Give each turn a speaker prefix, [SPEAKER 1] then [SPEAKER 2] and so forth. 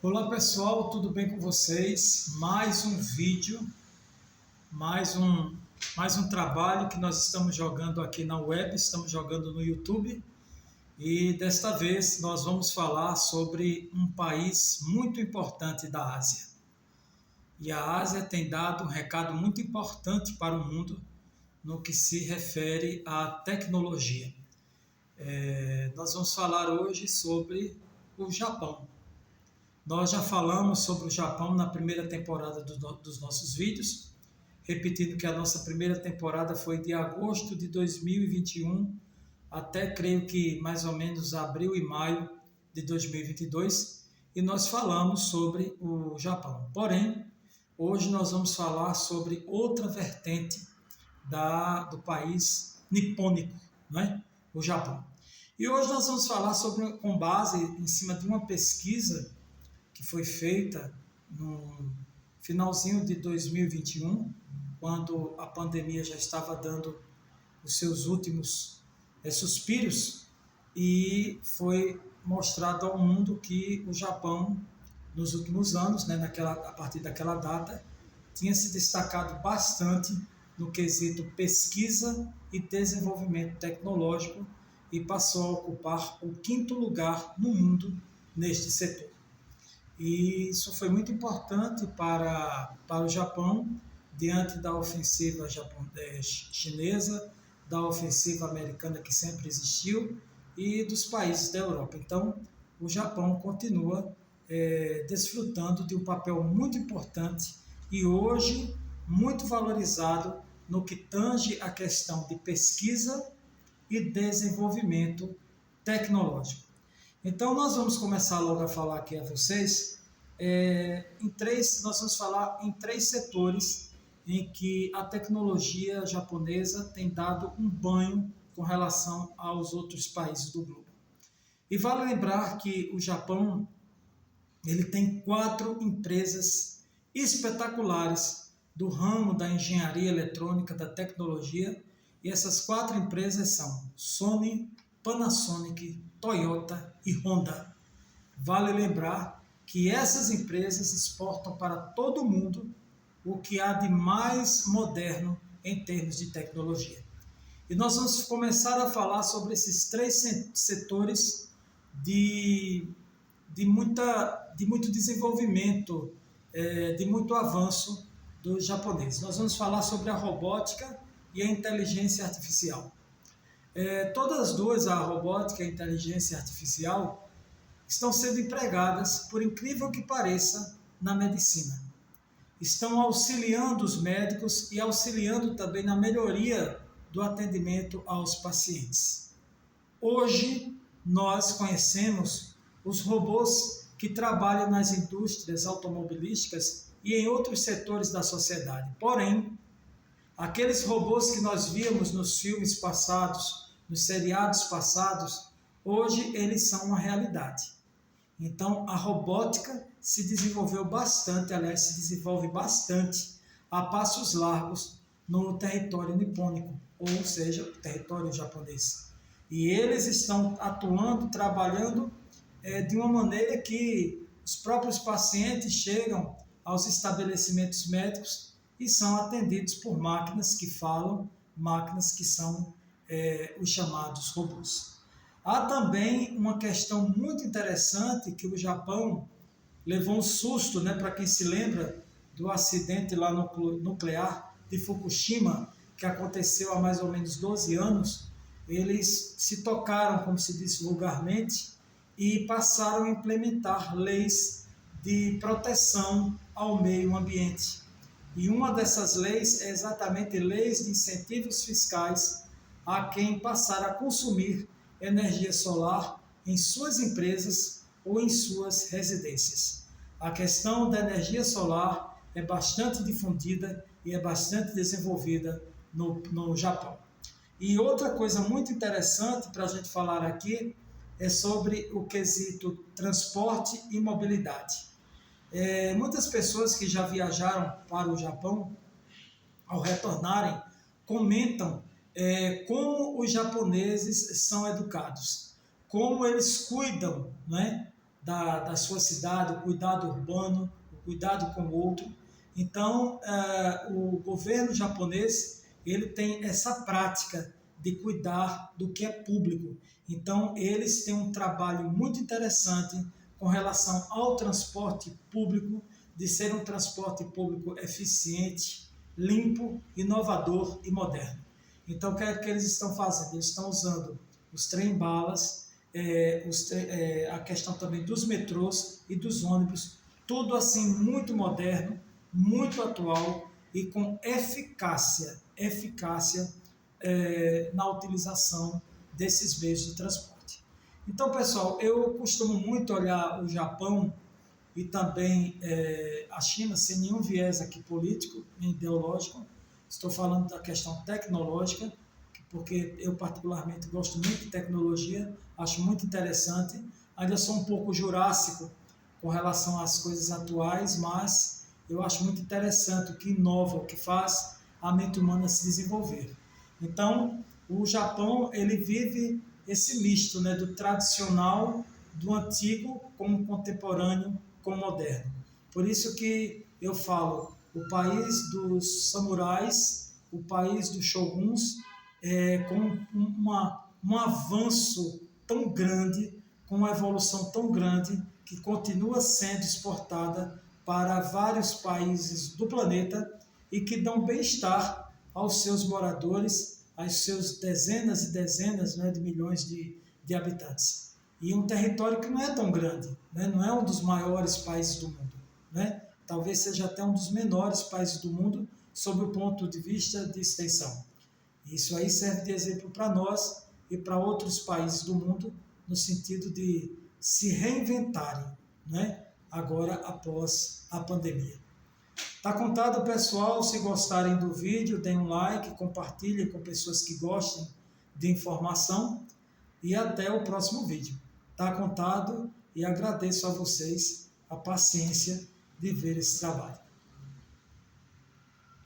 [SPEAKER 1] Olá pessoal, tudo bem com vocês? Mais um vídeo, mais um, mais um trabalho que nós estamos jogando aqui na web, estamos jogando no YouTube e desta vez nós vamos falar sobre um país muito importante da Ásia. E a Ásia tem dado um recado muito importante para o mundo no que se refere à tecnologia. Nós vamos falar hoje sobre o Japão. Nós já falamos sobre o Japão na primeira temporada dos nossos vídeos, repetindo que a nossa primeira temporada foi de agosto de 2021 até, creio que mais ou menos abril e maio de 2022, e nós falamos sobre o Japão. Porém, hoje nós vamos falar sobre outra vertente do país nipônico, né? O Japão. E hoje nós vamos falar com base em cima de uma pesquisa que foi feita no finalzinho de 2021, quando a pandemia já estava dando os seus últimos suspiros, e foi mostrado ao mundo que o Japão, nos últimos anos, né, a partir daquela data, tinha se destacado bastante no quesito pesquisa e desenvolvimento tecnológico e passou a ocupar o 5º lugar no mundo neste setor. E isso foi muito importante para o Japão, diante da ofensiva chinesa, da ofensiva americana que sempre existiu e dos países da Europa. Então, o Japão continua desfrutando de um papel muito importante e hoje muito valorizado no que tange a questão de pesquisa e desenvolvimento tecnológico. Então, nós vamos começar logo a falar aqui a vocês, nós vamos falar em 3 setores em que a tecnologia japonesa tem dado um banho com relação aos outros países do globo. E vale lembrar que o Japão ele tem 4 empresas espetaculares do ramo da engenharia eletrônica, da tecnologia, e essas 4 empresas são Sony, Panasonic, Toyota e Honda. Vale lembrar que essas empresas exportam para todo o mundo o que há de mais moderno em termos de tecnologia. E nós vamos começar a falar sobre esses 3 setores de muito desenvolvimento, de muito avanço dos japoneses. Nós vamos falar sobre a robótica e a inteligência artificial. Todas as duas, a robótica e a inteligência artificial, estão sendo empregadas, por incrível que pareça, na medicina. Estão auxiliando os médicos e auxiliando também na melhoria do atendimento aos pacientes. Hoje, nós conhecemos os robôs que trabalham nas indústrias automobilísticas e em outros setores da sociedade. Porém, aqueles robôs que nós víamos nos filmes passados, nos seriados passados, hoje eles são uma realidade. Então, a robótica se desenvolveu bastante, aliás, se desenvolve bastante a passos largos no território nipônico, ou seja, o território japonês. E eles estão atuando, trabalhando de uma maneira que os próprios pacientes chegam aos estabelecimentos médicos e são atendidos por máquinas que falam, máquinas que são os chamados robôs. Há também uma questão muito interessante que o Japão levou um susto, né, para quem se lembra do acidente lá nuclear de Fukushima, que aconteceu há mais ou menos 12 anos. Eles se tocaram, como se diz vulgarmente, e passaram a implementar leis de proteção ao meio ambiente. E uma dessas leis é exatamente leis de incentivos fiscais a quem passar a consumir energia solar em suas empresas ou em suas residências. A questão da energia solar é bastante difundida e é bastante desenvolvida no Japão. E outra coisa muito interessante para a gente falar aqui é sobre o quesito transporte e mobilidade. Muitas pessoas que já viajaram para o Japão, ao retornarem, comentam como os japoneses são educados, como eles cuidam, né, da sua cidade, o cuidado urbano, o cuidado com o outro. Então, o governo japonês, ele tem essa prática de cuidar do que é público. Então, eles têm um trabalho muito interessante com relação ao transporte público, de ser um transporte público eficiente, limpo, inovador e moderno. Então, o que é que eles estão fazendo? Eles estão usando os trem-balas, a questão também dos metrôs e dos ônibus, tudo assim muito moderno, muito atual e com eficácia na utilização desses meios de transporte. Então, pessoal, eu costumo muito olhar o Japão e também a China sem nenhum viés aqui político nem ideológico. Estou falando da questão tecnológica, porque eu particularmente gosto muito de tecnologia, acho muito interessante. Ainda sou um pouco jurássico com relação às coisas atuais, mas eu acho muito interessante o que inova, o que faz a mente humana se desenvolver. Então, o Japão, ele vive esse misto, né, do tradicional, do antigo com o contemporâneo, com o moderno. Por isso que eu falo, o país dos samurais, o país dos shoguns, com um avanço tão grande, com uma evolução tão grande, que continua sendo exportada para vários países do planeta e que dão bem-estar aos seus moradores, aos seus dezenas e dezenas, né, de milhões de habitantes. E um território que não é tão grande, né, não é um dos maiores países do mundo, né? Talvez seja até um dos menores países do mundo, sob o ponto de vista de extensão. Isso aí serve de exemplo para nós e para outros países do mundo, no sentido de se reinventarem, né? Agora após a pandemia. Tá contado, pessoal. Se gostarem do vídeo, deem um like, compartilhem com pessoas que gostem de informação e até o próximo vídeo. Tá contado e agradeço a vocês a paciência de ver esse trabalho.